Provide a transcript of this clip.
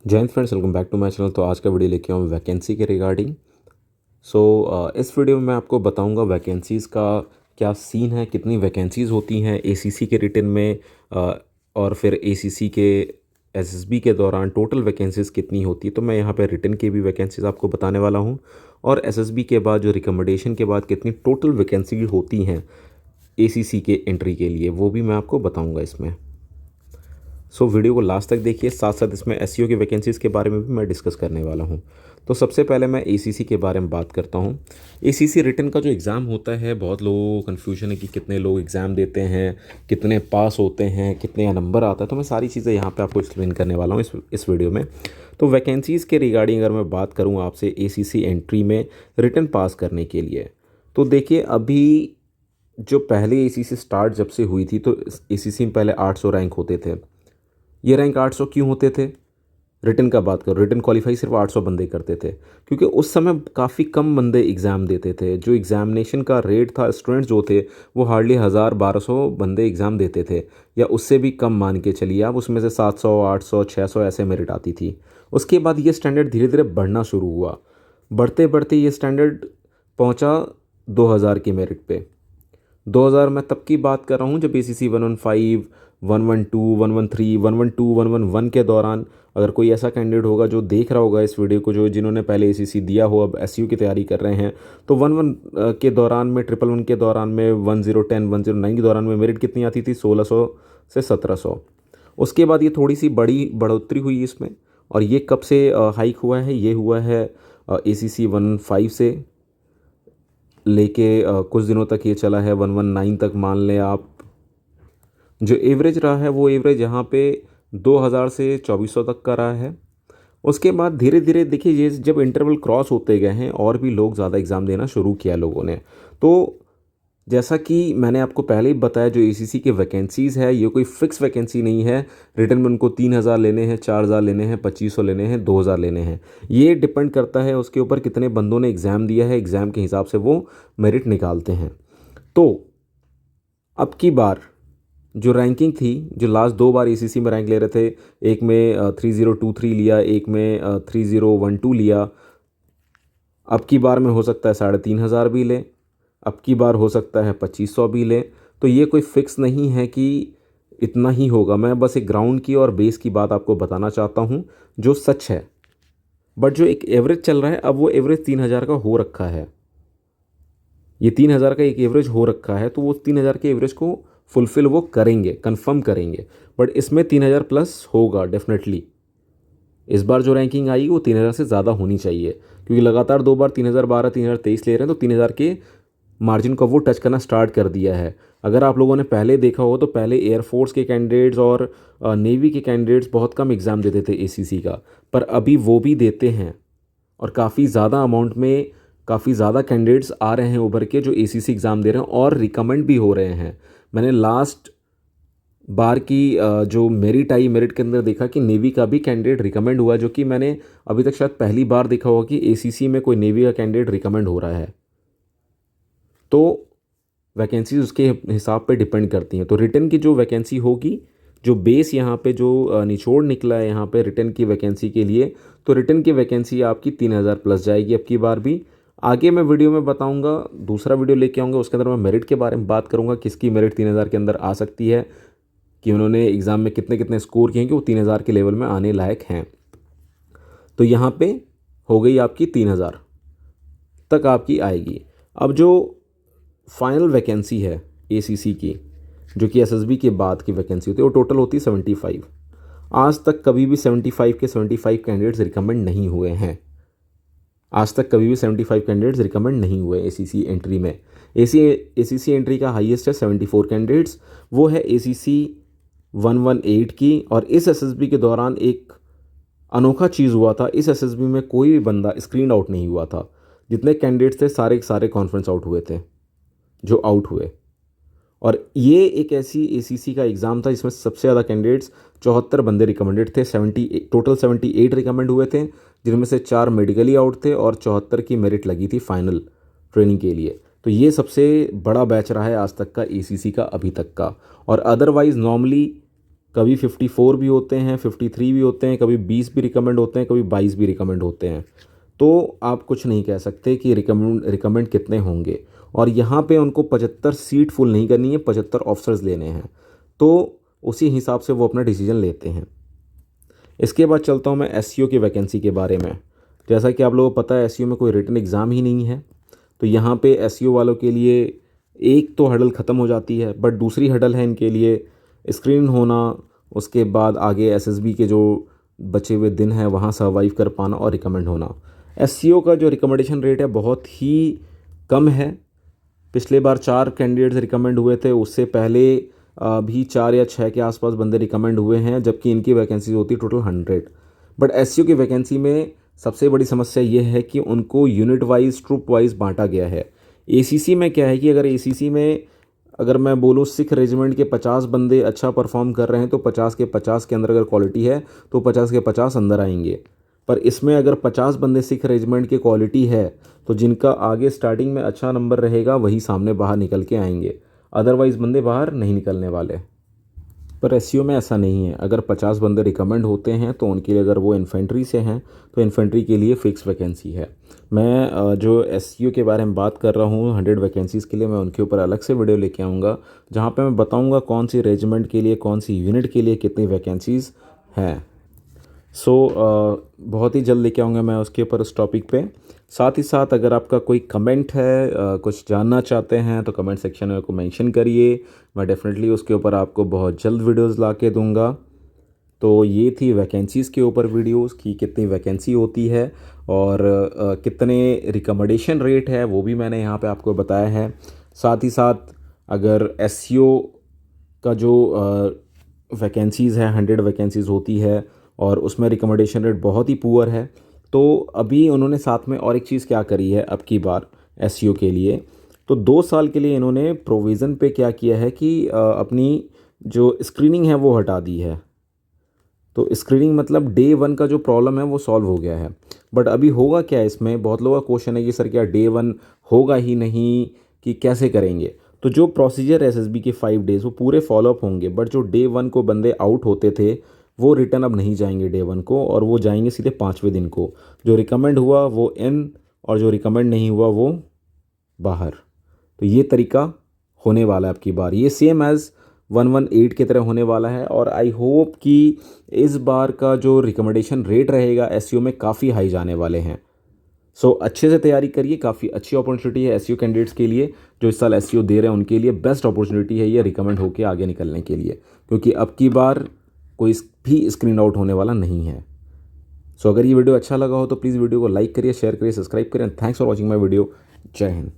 जय हिंद friends, welcome back to my channel. तो आज का वीडियो लेके आऊँ वैकेंसी के रिगार्डिंग। इस वीडियो में मैं आपको बताऊंगा वैकेंसीज़ का क्या सीन है, कितनी वैकेंसीज़ होती हैं एसीसी के रिटन में, और फिर एसीसी के एसएसबी के दौरान टोटल वैकेंसीज़ कितनी होती है। तो मैं यहाँ पे रिटन की भी वैकेंसीज़ आपको बताने वाला हूँ, और एसएसबी के बाद जो रिकमेंडेशन के बाद कितनी टोटल वैकेंसी होती हैं एसीसी के एंट्री के लिए, वो भी मैं आपको बताऊँगा इसमें। वीडियो को लास्ट तक देखिए, साथ साथ इसमें एसईओ की वैकेंसीज़ के बारे में भी मैं डिस्कस करने वाला हूँ। तो सबसे पहले मैं एसीसी के बारे में बात करता हूँ। एसीसी रिटन का जो एग्ज़ाम होता है, बहुत लोगों को कन्फ्यूजन है कि कितने लोग एग्ज़ाम देते हैं, कितने पास होते हैं, कितने नंबर आता है। तो मैं सारी चीज़ें यहाँ पर आपको एक्सप्लेन करने वाला हूँ इस वीडियो में। तो वैकेंसीज़ के रिगार्डिंग अगर मैं बात करूँ आपसे एसीसी एंट्री में रिटन पास करने के लिए, तो देखिए अभी जो पहले एसीसी स्टार्ट जब से हुई थी, तो एसीसी में पहले 800 रैंक होते थे। ये रैंक 800 क्यों होते थे? रिटन का बात करो, रिटन क्वालिफाई सिर्फ 800 बंदे करते थे, क्योंकि उस समय काफ़ी कम बंदे एग्ज़ाम देते थे। जो एग्ज़ामिनेशन का रेट था, स्टूडेंट्स जो थे वो हार्डली 1000-1200 बंदे एग्ज़ाम देते थे, या उससे भी कम मान के चलिए आप। उसमें से 700, 800, 600 ऐसे मेरिट आती थी। उसके बाद ये स्टैंडर्ड धीरे धीरे बढ़ना शुरू हुआ। बढ़ते बढ़ते ये स्टैंडर्ड पहुँचा 2000 की मेरिट पे। 2000 मैं तब की बात कर रहा हूँ जब एसीसी 115, 112, 113, 112, 111 के दौरान, अगर कोई ऐसा कैंडिडेट होगा जो देख रहा होगा इस वीडियो को, जो जिन्होंने पहले एसीसी दिया हो, अब एसयू की तैयारी कर रहे हैं, तो 11 के दौरान में, 111 के दौरान में, 1010, 109 के दौरान में मेरिट कितनी आती थी? 1600 से 1700। उसके बाद ये थोड़ी सी बड़ी बढ़ोतरी हुई इसमें, और ये कब से हाइक हुआ है? ये हुआ है एसीसी 15 से लेके कुछ दिनों तक ये चला है 119 तक, मान लें आप। जो एवरेज रहा है वो एवरेज यहाँ पे 2000 से 2400 तक का रहा है। उसके बाद धीरे धीरे देखिए, ये जब इंटरवल क्रॉस होते गए हैं और भी लोग ज़्यादा एग्ज़ाम देना शुरू किया लोगों ने, तो जैसा कि मैंने आपको पहले ही बताया, जो एसीसी की वैकेंसीज़ है ये कोई फ़िक्स वैकेंसी नहीं है। रिटर्न में उनको 3000 लेने हैं, 4000 लेने हैं, 2500 लेने हैं, 2000 लेने हैं। ये डिपेंड करता है उसके ऊपर कितने बंदों ने एग्ज़ाम दिया है। एग्ज़ाम के हिसाब से वो मेरिट निकालते हैं। तो अब की बार जो रैंकिंग थी, जो लास्ट 2 बार एसीसी में रैंक ले रहे थे, एक में 3023 लिया, एक में 3012 लिया। अब की बार में हो सकता है 3500 भी लें, अब की बार हो सकता है 2500 भी लें। तो ये कोई फ़िक्स नहीं है कि इतना ही होगा। मैं बस एक ग्राउंड की और बेस की बात आपको बताना चाहता हूँ जो सच है। बट जो एक एवरेज चल रहा है, अब वो एवरेज 3000 का हो रखा है। ये 3000 का एक एवरेज हो रखा है, तो वो 3000 के एवरेज को फुलफ़िल वो करेंगे, कंफर्म करेंगे। बट इसमें 3000 प्लस होगा डेफिनेटली। इस बार जो रैंकिंग आई वो 3000 से ज़्यादा होनी चाहिए, क्योंकि लगातार 2 बार 3012, 3023 ले रहे हैं, तो 3000 के मार्जिन को वो टच करना स्टार्ट कर दिया है। अगर आप लोगों ने पहले देखा हो तो पहले एयरफोर्स के कैंडिडेट्स और नेवी के कैंडिडेट्स बहुत कम एग्ज़ाम देते थे एसीसी का, पर अभी वो भी देते हैं, और काफ़ी ज़्यादा अमाउंट में काफ़ी ज़्यादा कैंडिडेट्स आ रहे हैं उभर के जो एसीसी एग्ज़ाम दे रहे हैं और रिकमेंड भी हो रहे हैं। मैंने लास्ट बार की जो मेरिट आई, मेरिट के अंदर देखा कि नेवी का भी कैंडिडेट रिकमेंड हुआ, जो कि मैंने अभी तक शायद पहली बार देखा होगा कि एसीसी में कोई नेवी का कैंडिडेट रिकमेंड हो रहा है। तो वैकेंसीज उसके हिसाब पे डिपेंड करती हैं। तो रिटन की जो वैकेंसी होगी, जो बेस यहाँ पे जो निचोड़ निकला है यहाँ पे रिटन की वैकेंसी के लिए, तो रिटन की वैकेंसी आपकी 3000 प्लस जाएगी अब की बार भी। आगे मैं वीडियो में बताऊंगा, दूसरा वीडियो लेके आऊँगा, उसके अंदर मैं मेरिट के बारे में बात करूँगा, किसकी मेरिट 3000 के अंदर आ सकती है, कि उन्होंने एग्ज़ाम में कितने कितने स्कोर किए हैं कि वो 3000 के लेवल में आने लायक हैं। तो यहाँ पे हो गई आपकी 3000 तक आपकी आएगी। अब जो फाइनल वैकेंसी है एसीसी की, जो कि एसएसबी के बाद की वैकेंसी होती है, वो टोटल होती है 75। आज तक कभी भी 75 के 75 कैंडिडेट्स रिकमेंड नहीं हुए हैं। आज तक कभी भी 75 कैंडिडेट्स रिकमेंड नहीं हुए एसीसी एंट्री में। एसीसी एंट्री का हाईएस्ट है 74 कैंडिडेट्स, वो है एसीसी 118 की। और इस एसएसबी के दौरान एक अनोखा चीज़ हुआ था, इस एसएसबी में कोई भी बंदा स्क्रीन आउट नहीं हुआ था। जितने कैंडिडेट्स थे सारे के सारे कॉन्फ्रेंस आउट हुए थे, जो आउट हुए। और ये एक ऐसी एसीसी का एग्ज़ाम था जिसमें सबसे ज़्यादा कैंडिडेट्स 74 बंदे रिकमेंडेड थे। 78 रिकमेंड हुए थे, जिनमें से 4 मेडिकली आउट थे और 74 की मेरिट लगी थी फाइनल ट्रेनिंग के लिए। तो ये सबसे बड़ा बैच रहा है आज तक का एसीसी का, अभी तक का। और अदरवाइज़ नॉर्मली कभी 54 भी होते हैं, 53 भी होते हैं, कभी 20 भी रिकमेंड होते हैं, कभी 22 भी रिकमेंड होते हैं। तो आप कुछ नहीं कह सकते कि रिकमेंड कितने होंगे। और यहाँ पे उनको 75 सीट फुल नहीं करनी है, 75 ऑफिसर्स लेने हैं, तो उसी हिसाब से वो अपना डिसीजन लेते हैं। इसके बाद चलता हूँ मैं एसईओ की वैकेंसी के बारे में। जैसा कि आप लोगों को पता है, एसईओ में कोई रिटन एग्ज़ाम ही नहीं है। तो यहाँ पे एसईओ वालों के लिए एक तो हडल ख़त्म हो जाती है, बट दूसरी हडल है इनके लिए स्क्रीन होना, उसके बाद आगे एसएसबी के जो बचे हुए दिन हैं वहाँ सर्वाइव कर पाना और रिकमेंड होना। एसईओ का जो रिकमेंडेशन रेट है बहुत ही कम है। पिछले बार 4 कैंडिडेट्स रिकमेंड हुए थे, उससे पहले भी 4 या 6 के आसपास बंदे रिकमेंड हुए हैं, जबकि इनकी वैकेंसी होती है टोटल 100। बट एसईओ की वैकेंसी में सबसे बड़ी समस्या ये है कि उनको यूनिट वाइज, ट्रुप वाइज बांटा गया है। एसीसी में क्या है कि अगर एसीसी में अगर मैं बोलूँ सिख रेजिमेंट के 50 बंदे अच्छा परफॉर्म कर रहे हैं तो 50 के 50 के अंदर अगर क्वालिटी है तो 50 के 50 अंदर आएंगे। पर इसमें अगर 50 बंदे सिख रेजिमेंट की क्वालिटी है तो जिनका आगे स्टार्टिंग में अच्छा नंबर रहेगा वही सामने बाहर निकल के आएंगे, अदरवाइज़ बंदे बाहर नहीं निकलने वाले। पर एसईओ में ऐसा नहीं है। अगर 50 बंदे रिकमेंड होते हैं तो उनके लिए, अगर वो इन्फेंट्री से हैं तो इन्फेंट्री के लिए फ़िक्स वैकेंसी है। मैं जो एसईओ के बारे में बात कर रहा हूँ 100 वैकेंसीज़ के लिए, मैं उनके ऊपर अलग से वीडियो लेके आऊँगा, जहाँ पे मैं बताऊँगा कौन सी रेजिमेंट के लिए, कौन सी यूनिट के लिए कितनी वैकेंसीज़ हैं। बहुत ही जल्द लेके आऊँगा मैं उसके ऊपर, उस टॉपिक पे। साथ ही साथ अगर आपका कोई कमेंट है, कुछ जानना चाहते हैं तो कमेंट सेक्शन में को मेंशन करिए। मैं डेफिनेटली उसके ऊपर आपको बहुत जल्द वीडियोस ला के दूँगा। तो ये थी वैकेंसीज़ के ऊपर वीडियोस की कितनी वैकेंसी होती है और कितने रिकमेंडेशन रेट है वो भी मैंने यहाँ पे आपको बताया है। साथ ही साथ अगर एसईओ का जो वैकेंसीज़ है 100 वैकेंसीज़ होती है और उसमें रिकमेंडेशन रेट बहुत ही पुअर है, तो अभी उन्होंने साथ में और एक चीज़ क्या करी है अब की बार एसईओ के लिए, तो 2 साल के लिए इन्होंने प्रोविज़न पे क्या किया है कि अपनी जो स्क्रीनिंग है वो हटा दी है। तो स्क्रीनिंग मतलब डे 1 का जो प्रॉब्लम है वो सॉल्व हो गया है। बट अभी होगा क्या इसमें, बहुत लोगों का क्वेश्चन है कि सर क्या डे 1 होगा ही नहीं, कि कैसे करेंगे। तो जो प्रोसीजर एसएसबी के 5 डेज़ वो पूरे फॉलोअप होंगे, बट जो डे 1 को बंदे आउट होते थे वो रिटर्न अब नहीं जाएंगे डे 1 को, और वो जाएंगे सीधे 5वें दिन को। जो रिकमेंड हुआ वो इन, और जो रिकमेंड नहीं हुआ वो बाहर। तो ये तरीका होने वाला है अब की बार, ये सेम एज़ 118 की तरह होने वाला है। और आई होप कि इस बार का जो रिकमेंडेशन रेट रहेगा एसईओ में काफ़ी हाई जाने वाले हैं। अच्छे से तैयारी करिए, काफ़ी अच्छी अपॉर्चुनिटी है एसईओ कैंडिडेट्स के लिए। जो इस साल एसईओ दे रहे हैं उनके लिए बेस्ट अपॉर्चुनिटी है ये रिकमेंड होकर आगे निकलने के लिए, क्योंकि अब की बार कोई भी स्क्रीन आउट होने वाला नहीं है। अगर ये वीडियो अच्छा लगा हो तो प्लीज़ वीडियो को लाइक करिए, शेयर करिए, सब्सक्राइब करिए। Thanks for watching my video. जय हिंद।